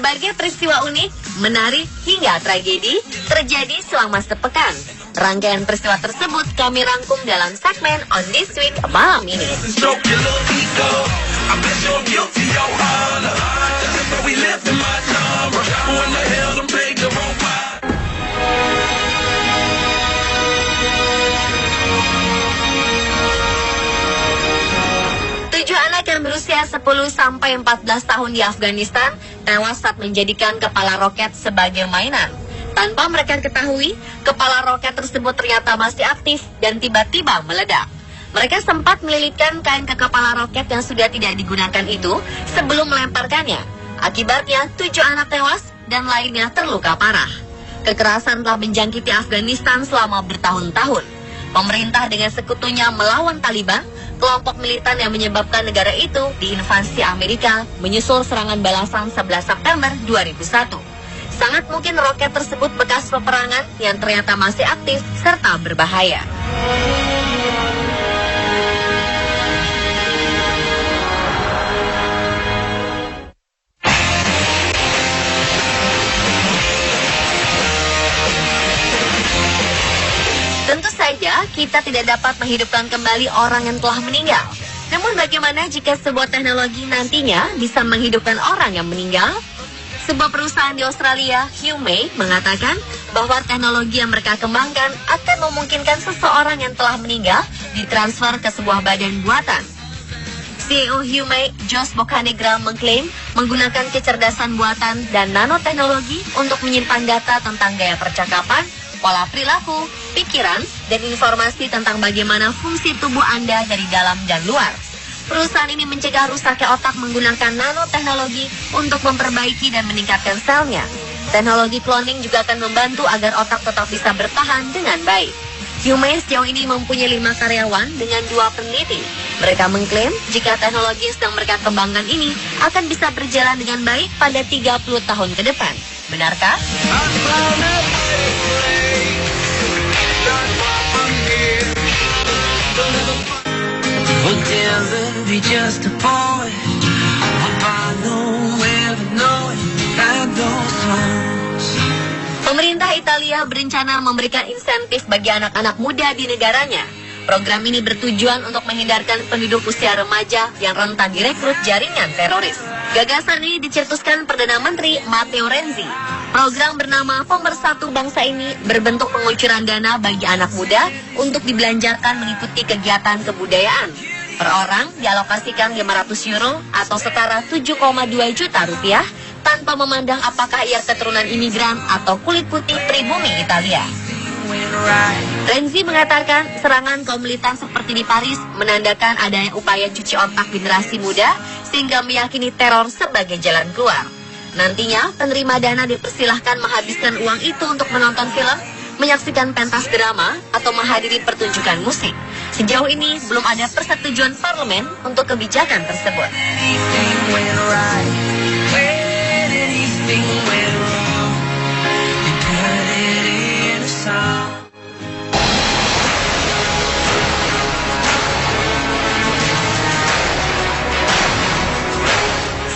Berbagai peristiwa unik, menarik, hingga tragedi terjadi selama sepekan. Rangkaian peristiwa tersebut kami rangkum dalam segmen On This Week malam ini. Yang berusia 10 sampai 14 tahun di Afghanistan tewas saat menjadikan kepala roket sebagai mainan. Tanpa mereka ketahui, kepala roket tersebut ternyata masih aktif dan tiba-tiba meledak. Mereka sempat melilitkan kain ke kepala roket yang sudah tidak digunakan itu sebelum melemparkannya. Akibatnya 7 anak tewas dan lainnya terluka parah. Kekerasan telah menjangkiti Afghanistan selama bertahun-tahun. Pemerintah dengan sekutunya melawan Taliban, kelompok militan yang menyebabkan negara itu diinvasi Amerika, menyusul serangan balasan 11 September 2001. Sangat mungkin roket tersebut bekas peperangan yang ternyata masih aktif serta berbahaya. Tentu saja kita tidak dapat menghidupkan kembali orang yang telah meninggal. Namun bagaimana jika sebuah teknologi nantinya bisa menghidupkan orang yang meninggal? Sebuah perusahaan di Australia, Humay, mengatakan bahwa teknologi yang mereka kembangkan akan memungkinkan seseorang yang telah meninggal ditransfer ke sebuah badan buatan. CEO Humay, Josh Bocanegra, mengklaim menggunakan kecerdasan buatan dan nanoteknologi untuk menyimpan data tentang gaya percakapan, pola perilaku, pikiran, dan informasi tentang bagaimana fungsi tubuh Anda dari dalam dan luar. Perusahaan ini mencegah rusaknya otak menggunakan nanoteknologi untuk memperbaiki dan meningkatkan selnya. Teknologi cloning juga akan membantu agar otak tetap bisa bertahan dengan baik. Humay sejauh ini mempunyai 5 karyawan dengan 2 peneliti. Mereka mengklaim jika teknologi yang sedang mereka kembangkan ini akan bisa berjalan dengan baik pada 30 tahun ke depan. Benarkah? Pemerintah Italia berencana memberikan insentif bagi anak-anak muda di negaranya. Program ini bertujuan untuk menghindarkan penduduk usia remaja yang rentan direkrut jaringan teroris. Gagasan ini dicetuskan Perdana Menteri Matteo Renzi. Program bernama Pemersatu Bangsa ini berbentuk pengucuran dana bagi anak muda untuk dibelanjakan mengikuti kegiatan kebudayaan. Per orang dialokasikan 500 euro atau setara 7,2 juta rupiah tanpa memandang apakah ia keturunan imigran atau kulit putih pribumi Italia. Renzi mengatakan serangan kaum militan seperti di Paris menandakan adanya upaya cuci otak generasi muda sehingga meyakini teror sebagai jalan keluar. Nantinya penerima dana dipersilahkan menghabiskan uang itu untuk menonton film, menyaksikan pentas drama, atau menghadiri pertunjukan musik. Sejauh ini belum ada persetujuan parlemen untuk kebijakan tersebut.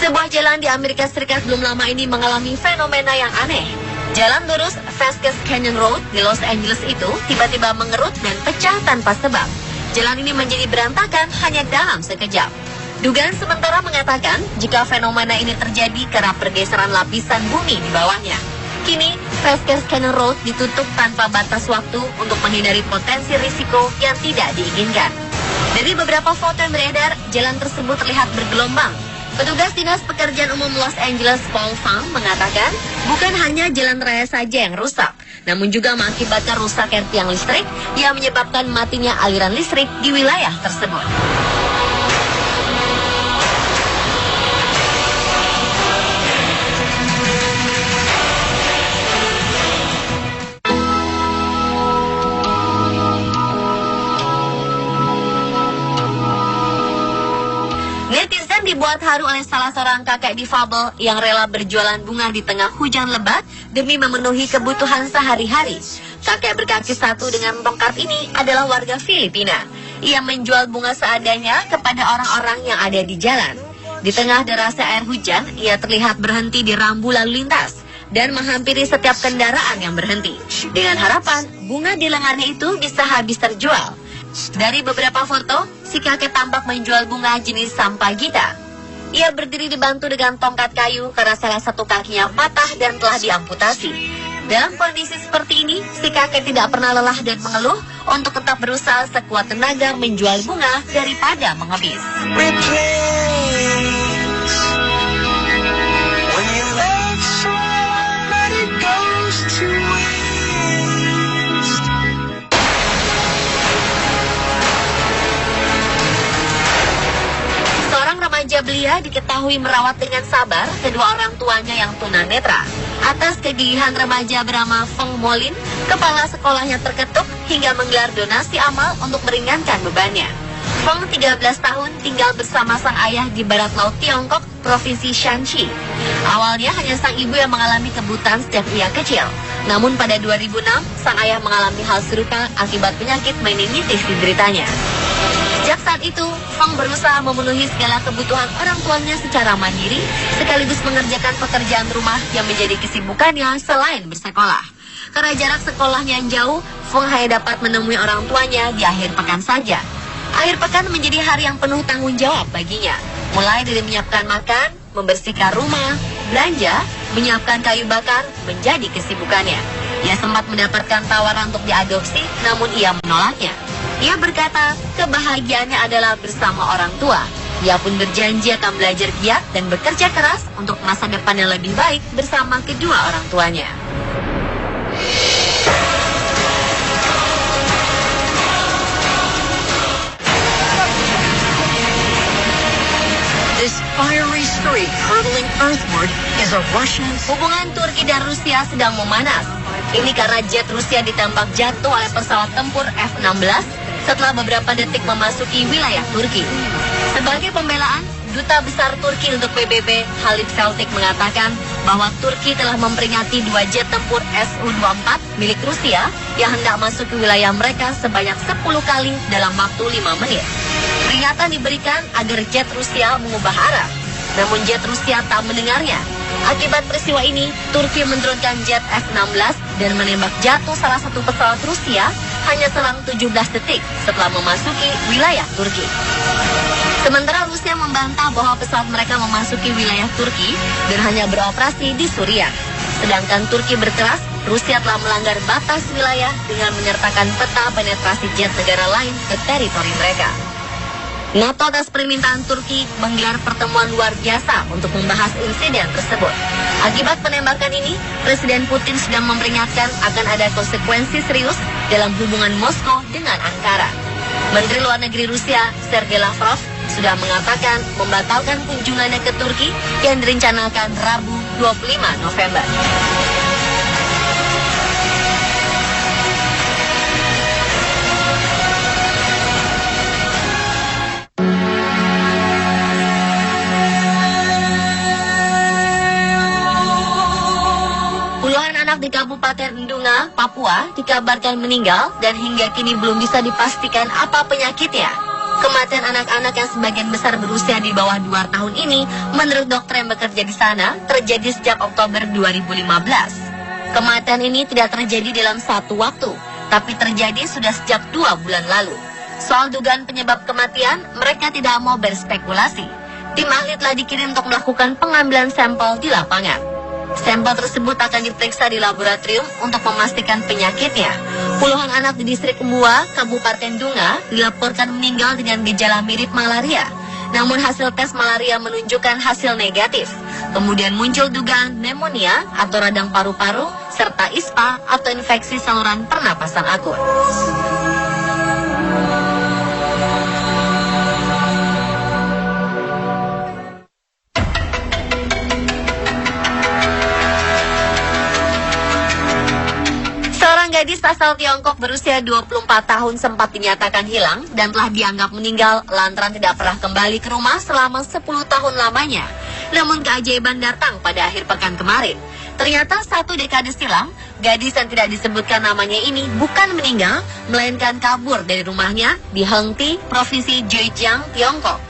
Sebuah jalan di Amerika Serikat belum lama ini mengalami fenomena yang aneh. Jalan lurus Vasquez Canyon Road di Los Angeles itu tiba-tiba mengerut dan pecah tanpa sebab. Jalan ini menjadi berantakan hanya dalam sekejap. Dugaan sementara mengatakan jika fenomena ini terjadi karena pergeseran lapisan bumi di bawahnya. Kini, Vasquez Canyon Road ditutup tanpa batas waktu untuk menghindari potensi risiko yang tidak diinginkan. Dari beberapa foto yang beredar, jalan tersebut terlihat bergelombang. Petugas Dinas Pekerjaan Umum Los Angeles, Paul Pham, mengatakan bukan hanya jalan raya saja yang rusak, namun juga mengakibatkan rusaknya tiang listrik yang menyebabkan matinya aliran listrik di wilayah tersebut. Netizen dibuat haru oleh salah seorang kakek difabel yang rela berjualan bunga di tengah hujan lebat demi memenuhi kebutuhan sehari-hari. Kakek berkaki satu dengan tongkat ini adalah warga Filipina. Ia menjual bunga seadanya kepada orang-orang yang ada di jalan. Di tengah derasnya air hujan, ia terlihat berhenti di rambu lalu lintas dan menghampiri setiap kendaraan yang berhenti. Dengan harapan, bunga di lengannya itu bisa habis terjual. Dari beberapa foto, si kakek tampak menjual bunga jenis sampagita. Ia berdiri dibantu dengan tongkat kayu karena salah satu kakinya patah dan telah diamputasi. Dalam kondisi seperti ini, si kakek tidak pernah lelah dan mengeluh untuk tetap berusaha sekuat tenaga menjual bunga daripada mengemis. Seorang remaja belia diketahui merawat dengan sabar kedua orang tuanya yang tunanetra. Atas kegigihan remaja bernama Feng Molin, kepala sekolahnya terketuk hingga menggelar donasi amal untuk meringankan bebannya. Feng 13 tahun tinggal bersama sang ayah di barat laut Tiongkok, provinsi Shanxi. Awalnya hanya sang ibu yang mengalami kebutaan sejak ia kecil. Namun pada 2006, sang ayah mengalami hal serupa akibat penyakit meningitis dideritanya. Sejak saat itu, Feng berusaha memenuhi segala kebutuhan orang tuanya secara mandiri, sekaligus mengerjakan pekerjaan rumah yang menjadi kesibukannya selain bersekolah. Karena jarak sekolahnya yang jauh, Feng hanya dapat menemui orang tuanya di akhir pekan saja. Akhir pekan menjadi hari yang penuh tanggung jawab baginya. Mulai dari menyiapkan makan, membersihkan rumah, belanja, menyiapkan kayu bakar, menjadi kesibukannya. Ia sempat mendapatkan tawaran untuk diadopsi, namun ia menolaknya. Ia berkata, kebahagiaannya adalah bersama orang tua. Ia pun berjanji akan belajar giat dan bekerja keras untuk masa depan yang lebih baik bersama kedua orang tuanya. This fiery streak hurtling earthward is a Russian. Hubungan Turki dan Rusia sedang memanas. Ini karena jet Rusia ditembak jatuh oleh pesawat tempur F-16 setelah beberapa detik memasuki wilayah Turki. Sebagai pembelaan, Duta Besar Turki untuk PBB, Halid Feltik, mengatakan bahwa Turki telah memperingati 2 jet tempur Su-24 milik Rusia yang hendak masuk ke wilayah mereka sebanyak 10 kali dalam waktu 5 menit. Peringatan diberikan agar jet Rusia mengubah arah, namun jet Rusia tak mendengarnya. Akibat peristiwa ini, Turki menurunkan jet F-16 dan menembak jatuh salah satu pesawat Rusia hanya selang 17 detik setelah memasuki wilayah Turki. Sementara Rusia membantah bahwa pesawat mereka memasuki wilayah Turki dan hanya beroperasi di Suriah. Sedangkan Turki berkeras, Rusia telah melanggar batas wilayah dengan menyertakan peta penetrasi jet negara lain ke teritori mereka. NATO atas permintaan Turki menggelar pertemuan luar biasa untuk membahas insiden tersebut. Akibat penembakan ini, Presiden Putin sedang memperingatkan akan ada konsekuensi serius dalam hubungan Moskow dengan Ankara. Menteri Luar Negeri Rusia, Sergei Lavrov, sudah mengatakan membatalkan kunjungannya ke Turki yang direncanakan Rabu 25 November. Anak di Kabupaten Ndunga, Papua, dikabarkan meninggal dan hingga kini belum bisa dipastikan apa penyakitnya. Kematian anak-anak yang sebagian besar berusia di bawah 2 tahun ini, menurut dokter yang bekerja di sana, terjadi sejak Oktober 2015. Kematian ini tidak terjadi dalam satu waktu, tapi terjadi sudah sejak 2 bulan lalu. Soal dugaan penyebab kematian, mereka tidak mau berspekulasi. Tim ahli telah dikirim untuk melakukan pengambilan sampel di lapangan. Sampel tersebut akan diperiksa di laboratorium untuk memastikan penyakitnya. Puluhan anak di distrik Mbua, Kabupaten Dunga, dilaporkan meninggal dengan gejala mirip malaria. Namun hasil tes malaria menunjukkan hasil negatif. Kemudian muncul dugaan pneumonia atau radang paru-paru, serta ISPA atau infeksi saluran pernapasan akut. Gadis asal Tiongkok berusia 24 tahun sempat dinyatakan hilang dan telah dianggap meninggal lantaran tidak pernah kembali ke rumah selama 10 tahun lamanya. Namun keajaiban datang pada akhir pekan kemarin. Ternyata 1 dekade silam, gadis yang tidak disebutkan namanya ini bukan meninggal, melainkan kabur dari rumahnya di Hengti, Provinsi Zhejiang, Tiongkok.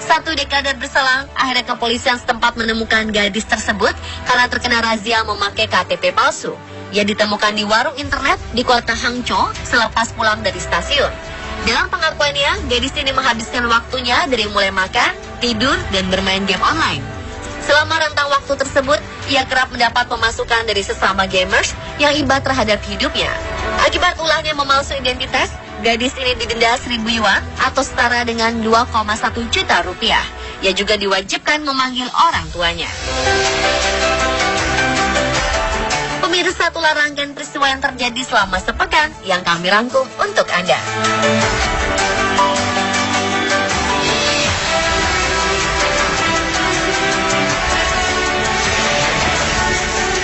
1 dekade berselang, akhirnya kepolisian setempat menemukan gadis tersebut karena terkena razia memakai KTP palsu. Ia ditemukan di warung internet di kota Hangzhou selepas pulang dari stasiun. Dalam pengakuannya, gadis ini menghabiskan waktunya dari mulai makan, tidur, dan bermain game online. Selama rentang waktu tersebut, ia kerap mendapat pemasukan dari sesama gamers yang iba terhadap hidupnya. Akibat ulahnya memalsu identitas, gadis ini didenda 1.000 yuan atau setara dengan 2,1 juta rupiah. Ia juga diwajibkan memanggil orang tuanya. Pemirsa, itulah rangkaian peristiwa yang terjadi selama sepekan yang kami rangkum untuk Anda.